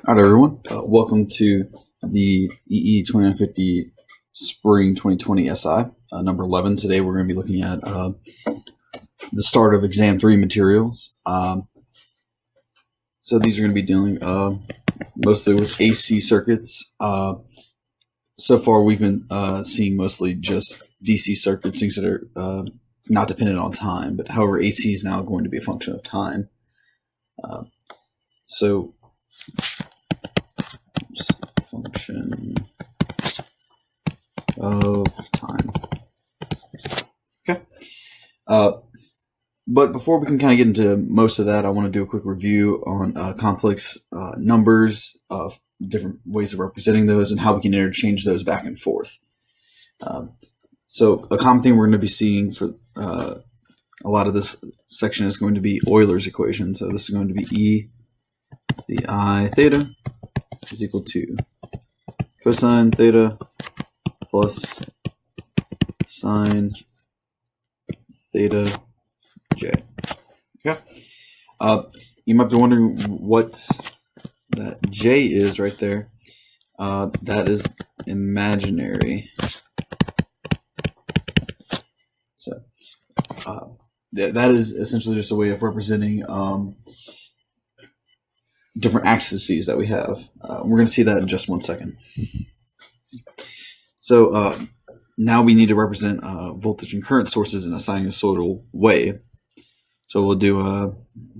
All right, everyone. Welcome to the EE 2950 Spring 2020 SI, number 11. Today we're going to be looking at the start of Exam 3 materials. So these are going to be dealing mostly with AC circuits. So far we've been seeing mostly just DC circuits, things that are not dependent on time, but however AC is now going to be a function of time. So function of time. Okay. But before we can kind of get into most of that, I want to do a quick review on complex numbers, different ways of representing those, and how we can interchange those back and forth. So a common thing we're going to be seeing for a lot of this section is going to be Euler's equation. So this is going to be E the I theta is equal to cosine theta plus sine theta j. Okay. You might be wondering what that j is right there. That is imaginary. So that is essentially just a way of representing different axes that we have. We're going to see that in just 1 second. So now we need to represent voltage and current sources in a sinusoidal way. So we'll do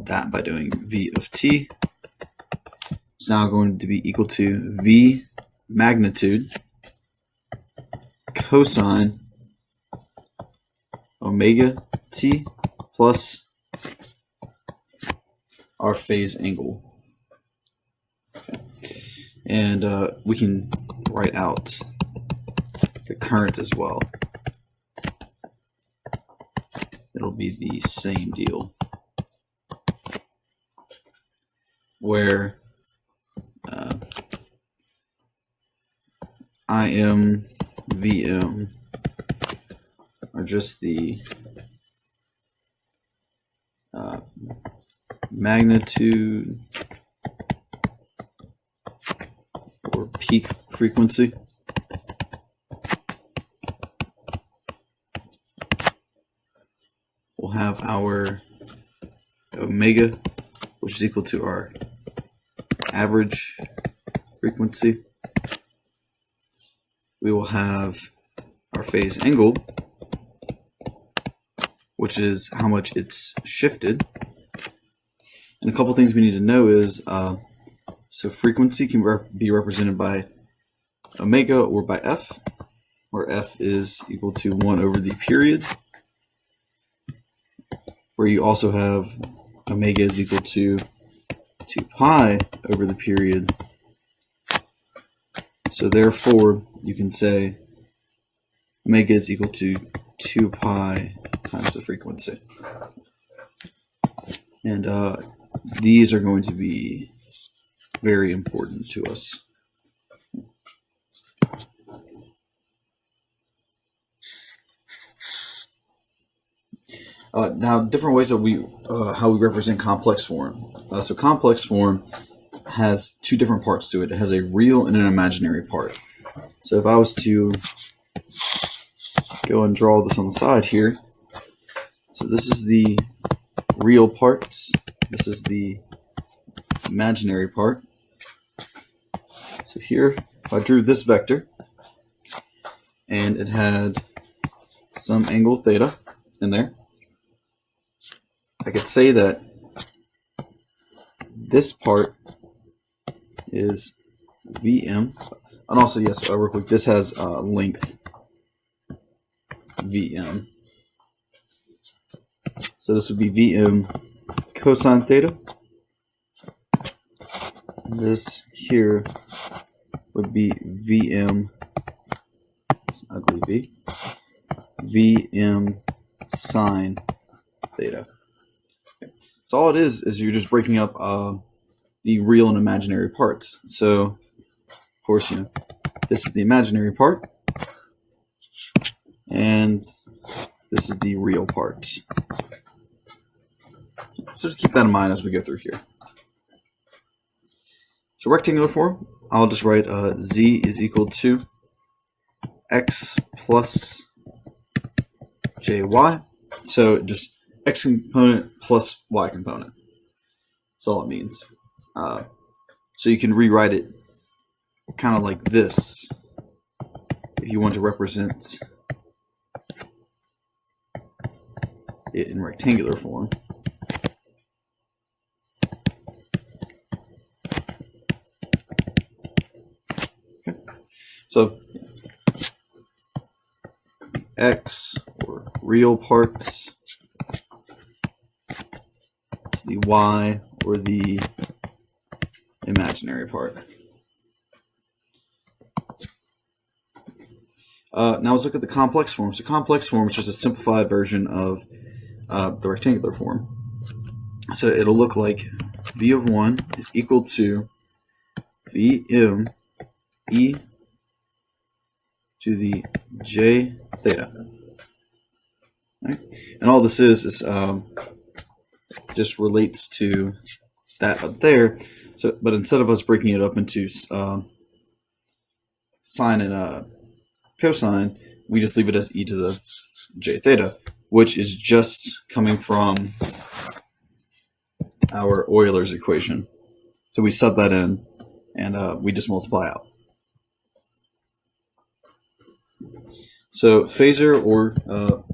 that by doing V of t. It's now going to be equal to V magnitude cosine omega t plus our phase angle. Okay. And we can write out the current as well. It'll be the same deal, where IM, VM are just the magnitude or peak frequency. We'll have our omega, which is equal to our average frequency. We will have our phase angle, which is how much it's shifted. And a couple things we need to know is, so frequency can be represented by omega or by f, where f is equal to 1 over the period, where you also have omega is equal to 2 pi over the period. So therefore, you can say omega is equal to 2 pi times the frequency. And these are going to be very important to us. Now, different ways that how we represent complex form. So complex form has two different parts to it. It has a real and an imaginary part. So if I was to go and draw this on the side here, so this is the real part, this is the imaginary part. So here, if I drew this vector, and it had some angle theta in there, I could say that this part is Vm, and also, yes, real quick, this has length Vm. So this would be Vm cosine theta. And this here would be Vm, it's an ugly V, Vm sine theta. So all it is you're just breaking up the real and imaginary parts. So, of course, this is the imaginary part, and this is the real part. So just keep that in mind as we go through here. So rectangular form, I'll just write z is equal to x plus jy. So just x component plus y component. That's all it means. So you can rewrite it kind of like this if you want to represent it in rectangular form. Okay. So x, or real parts, the y, or the imaginary part. Now let's look at the complex form. So complex form is just a simplified version of the rectangular form. So it'll look like v of 1 is equal to Vm e to the j theta. Right? And all this is just relates to that up there. So, but instead of us breaking it up into sine and cosine, we just leave it as e to the j theta, which is just coming from our Euler's equation. So we sub that in, and we just multiply out. So phasor, or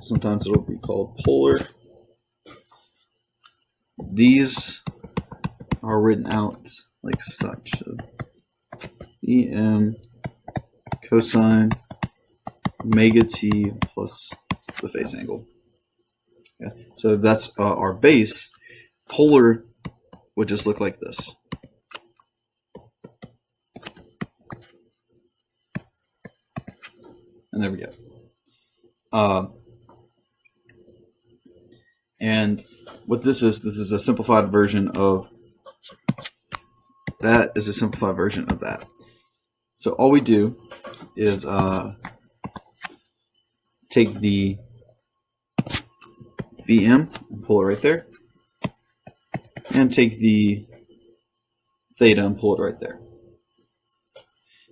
sometimes it'll be called polar, these are written out like such. So Em cosine omega t plus the phase angle. Okay. So if that's our base, polar would just look like this. And there we go. And what this is a simplified version of that is a simplified version of that. So all we do is take the Vm and pull it right there, and take the theta and pull it right there.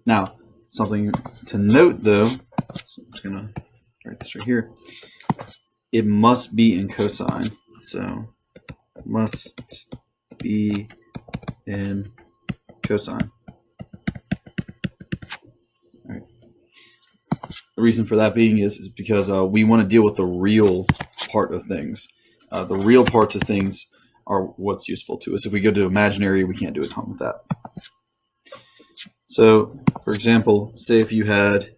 Now, something to note though, so I'm just going to write this right here, it must be in cosine. So it must be in cosine. All right. The reason for that being is because we want to deal with the real part of things. The real parts of things are what's useful to us. If we go to imaginary, we can't do a ton with that. So, for example, say if you had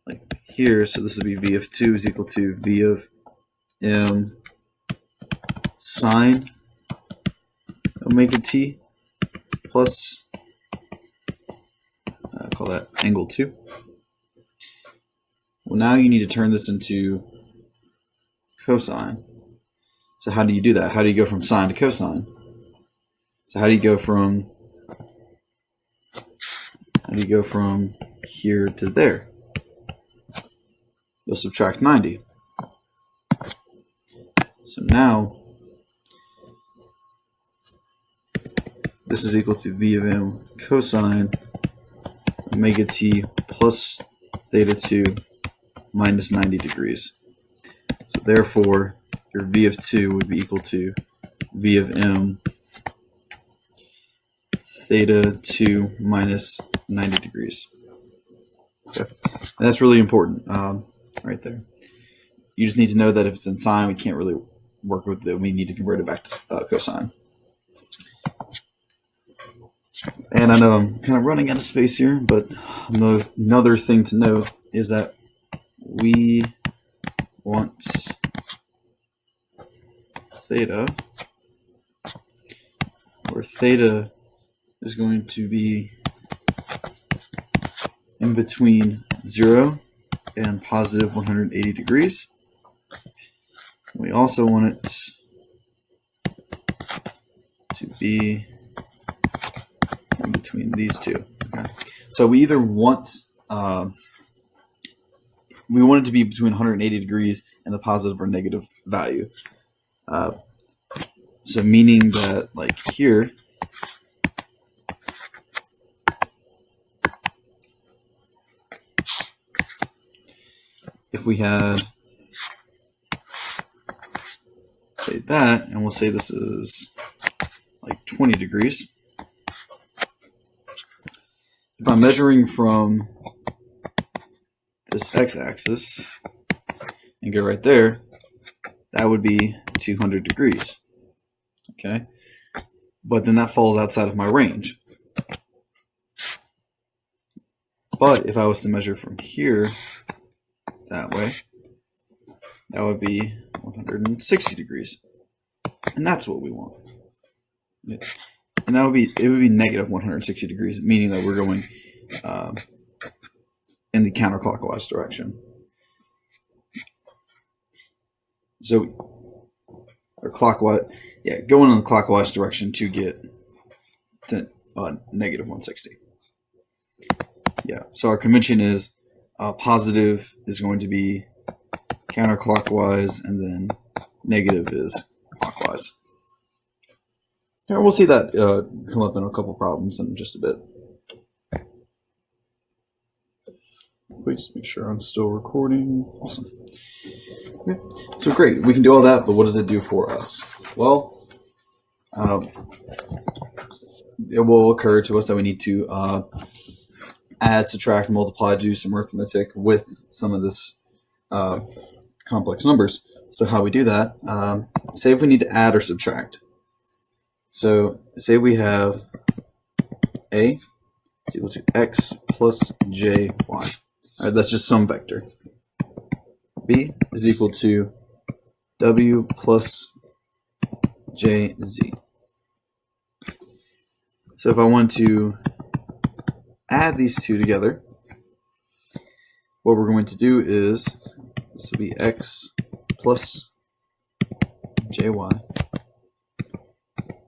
like here, so this would be v of 2 is equal to v of m sine omega t plus, call that angle 2. Well, now you need to turn this into cosine. So how do you do that? How do you go from sine to cosine? So how do you go from here to there? You'll subtract 90. So now this is equal to v of m cosine omega t plus theta 2 minus 90 degrees. So therefore, your v of 2 would be equal to v of m theta 2 minus 90 degrees. Okay. And that's really important right there. You just need to know that if it's in sine, we can't really work with it. We need to convert it back to cosine. And I know I'm kind of running out of space here, but another thing to note is that we want theta, where theta is going to be in between 0 and positive 180 degrees. We also want it to be in between these two. Okay. So we either want we want it to be between 180 degrees and the positive or negative value. So meaning that like here, if we had, say that, and we'll say this is like 20 degrees. If I'm measuring from this x-axis and go right there, that would be 200 degrees. Okay, but then that falls outside of my range. But if I was to measure from here that way, that would be 160 degrees, and that's what we want. Yeah. And it would be negative 160 degrees, meaning that we're going in the counterclockwise direction. So, or clockwise, yeah, going in the clockwise direction to get to negative 160. Yeah, so our convention is positive is going to be counterclockwise, and then negative is clockwise. And we'll see that come up in a couple problems in just a bit. Wait, just make sure I'm still recording. Awesome. Okay. So great, we can do all that, but what does it do for us? Well, it will occur to us that we need to add, subtract, multiply, do some arithmetic with some of this complex numbers. So how we do that, say if we need to add or subtract. So say we have a is equal to x plus jy. All right, that's just some vector. B is equal to w plus jz. So if I want to add these two together, what we're going to do is, this will be x plus jy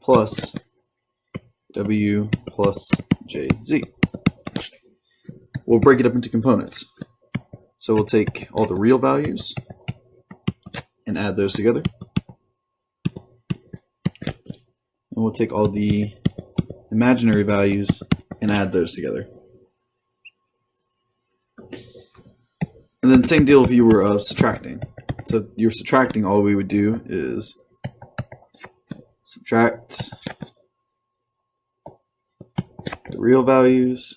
plus w plus jz. We'll break it up into components. So we'll take all the real values and add those together. And we'll take all the imaginary values and add those together. And then same deal if you were subtracting. So if you're subtracting, all we would do is subtract the real values,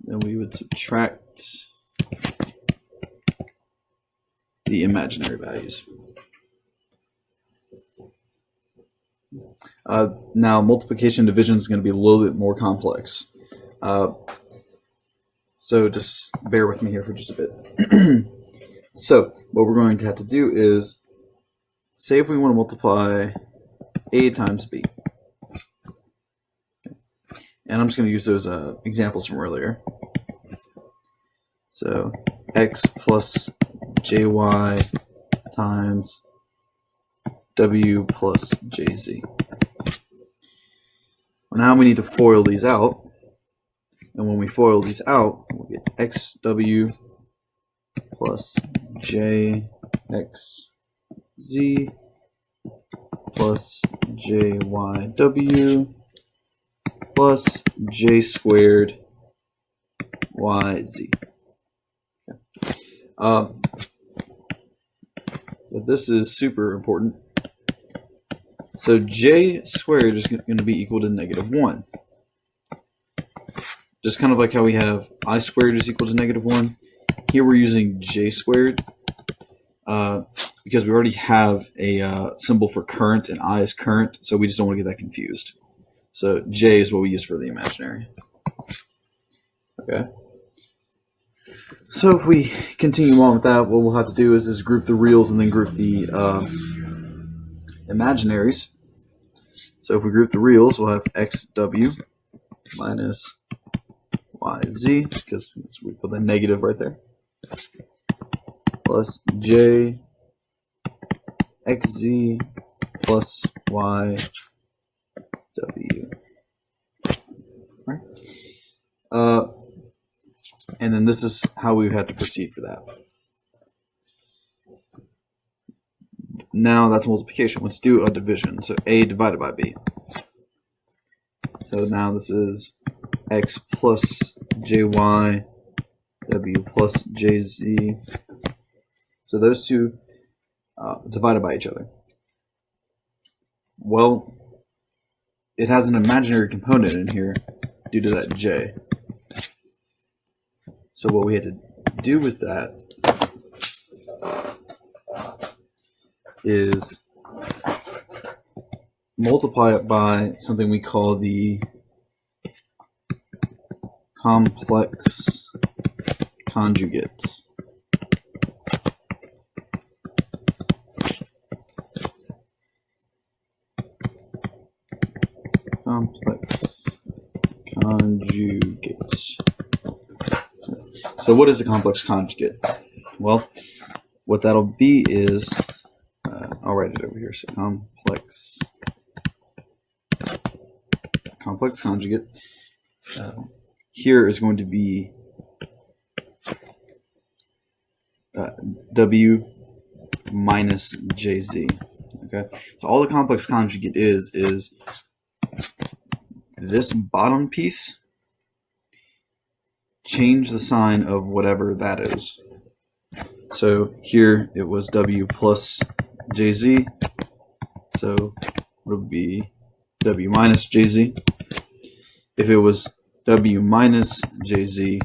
then we would subtract the imaginary values. Now multiplication and division is going to be a little bit more complex. So just bear with me here for just a bit. So what we're going to have to do is, say if we want to multiply a times b. And I'm just going to use those examples from earlier. So x plus jy times w plus jz. Well, now we need to FOIL these out. And when we FOIL these out, we'll get xw plus jxz plus jyw plus j squared yz. Okay. But this is super important. So j squared is going to be equal to -1. Just kind of like how we have I squared is equal to -1. Here we're using j squared because we already have a symbol for current, and I is current, so we just don't want to get that confused. So j is what we use for the imaginary. Okay. So if we continue on with that, what we'll have to do is group the reals and then group the imaginaries. So if we group the reals, we'll have xw minus yz, because we put the negative right there, plus j xz plus yw. Right. And then this is how we have to proceed for that. Now that's multiplication. Let's do a division. So a divided by b. So now this is x plus jy w plus jz. So those two divided by each other. Well, it has an imaginary component in here due to that j. So what we had to do with that is multiply it by something we call the complex conjugates. Complex conjugates. So what is a complex conjugate? Well, what that'll be is, I'll write it over here. So complex conjugate. Here is going to be w minus jz. Okay, so all the complex conjugate is this bottom piece. Change the sign of whatever that is. So here it was w plus jz. So it would be w minus jz. If it was w minus jz,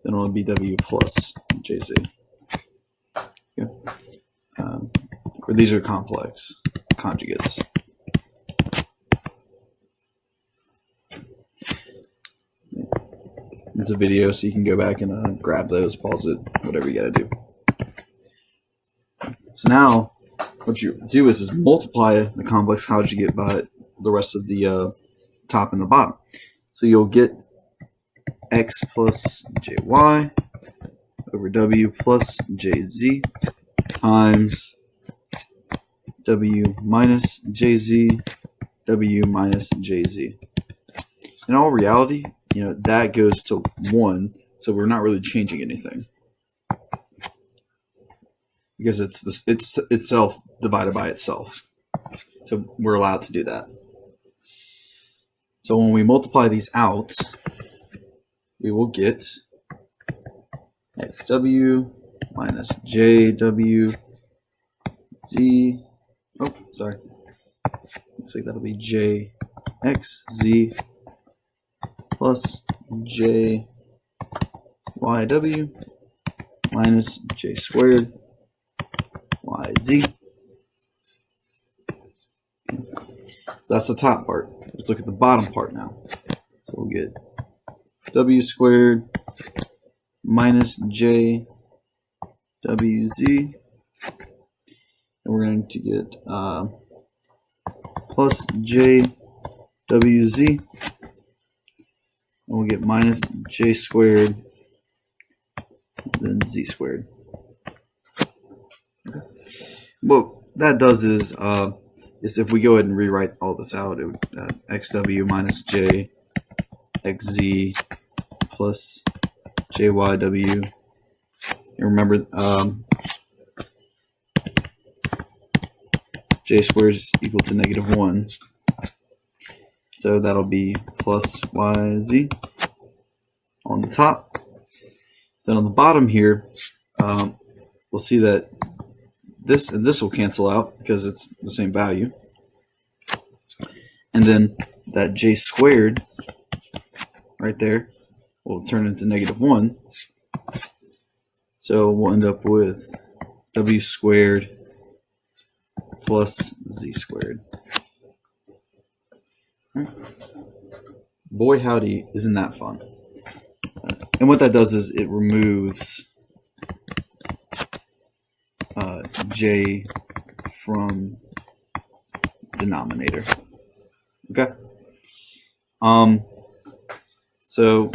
then it would be w plus jz. Okay. Or these are complex conjugates. It's a video, so you can go back and grab those, pause it, whatever you got to do. So now, what you do is multiply the complex conjugate by the rest of the top and the bottom. So you'll get x plus jy over w plus jz times w minus jz, w minus jz. In all reality, that goes to 1, so we're not really changing anything because it's itself divided by itself. So we're allowed to do that. So when we multiply these out, we will get xw minus jw z. Oh, sorry. Looks like that'll be jxz plus jyw minus j squared yz. So that's the top part. Let's look at the bottom part now. So we'll get w squared minus j wz, and we're going to get plus j wz, and we'll get minus j squared, then z squared. Okay. What that does is if we go ahead and rewrite all this out, it would xw minus j xz plus jyw. And remember, j squared is equal to -1. So that'll be plus yz on the top. Then on the bottom here, we'll see that this and this will cancel out because it's the same value. And then that j squared right there will turn into -1. So we'll end up with w squared plus z squared. Boy howdy, isn't that fun. And what that does is it removes j from denominator. Okay. So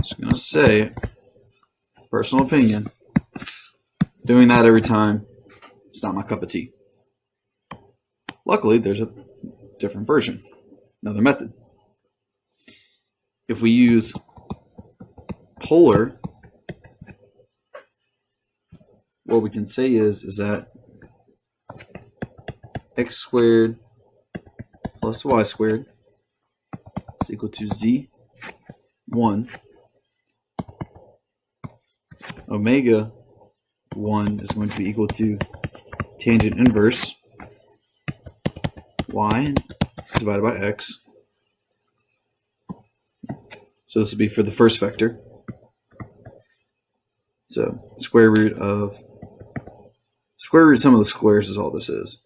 just gonna say, personal opinion, doing that every time, it's not my cup of tea. Luckily, there's a different version, another method. If we use polar, what we can say is that x squared plus y squared is equal to z 1, omega 1 is going to be equal to tangent inverse y divided by x. So this would be for the first vector. So square root sum of the squares is all this is.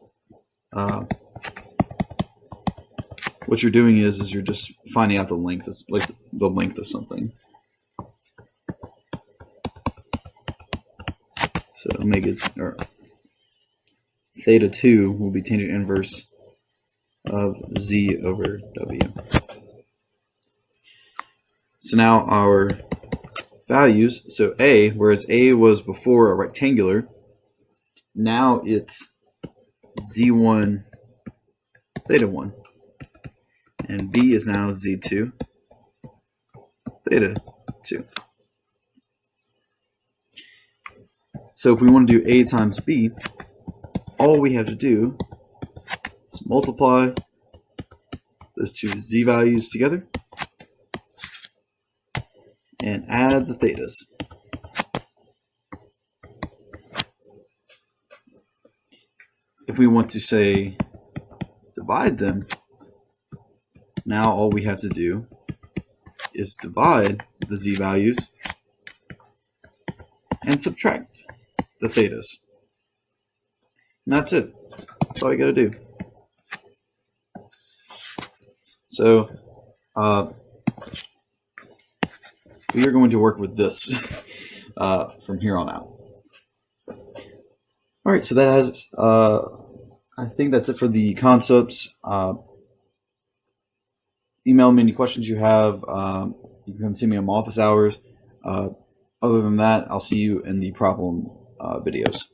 What you're doing is you're just finding out the length, like the length of something. So theta 2 will be tangent inverse of z over w. So now our values, so a, whereas a was before a rectangular, now it's z1 theta 1, and b is now z2 theta 2. So if we want to do a times b, all we have to do is multiply those two z values together and add the thetas. If we want to, say, divide them, now all we have to do is divide the z values and subtract the thetas. And that's it. That's all you got to do. So we are going to work with this from here on out. All right, so that has, I think that's it for the concepts. Email me any questions you have. You can come see me on my office hours. Other than that, I'll see you in the problem videos.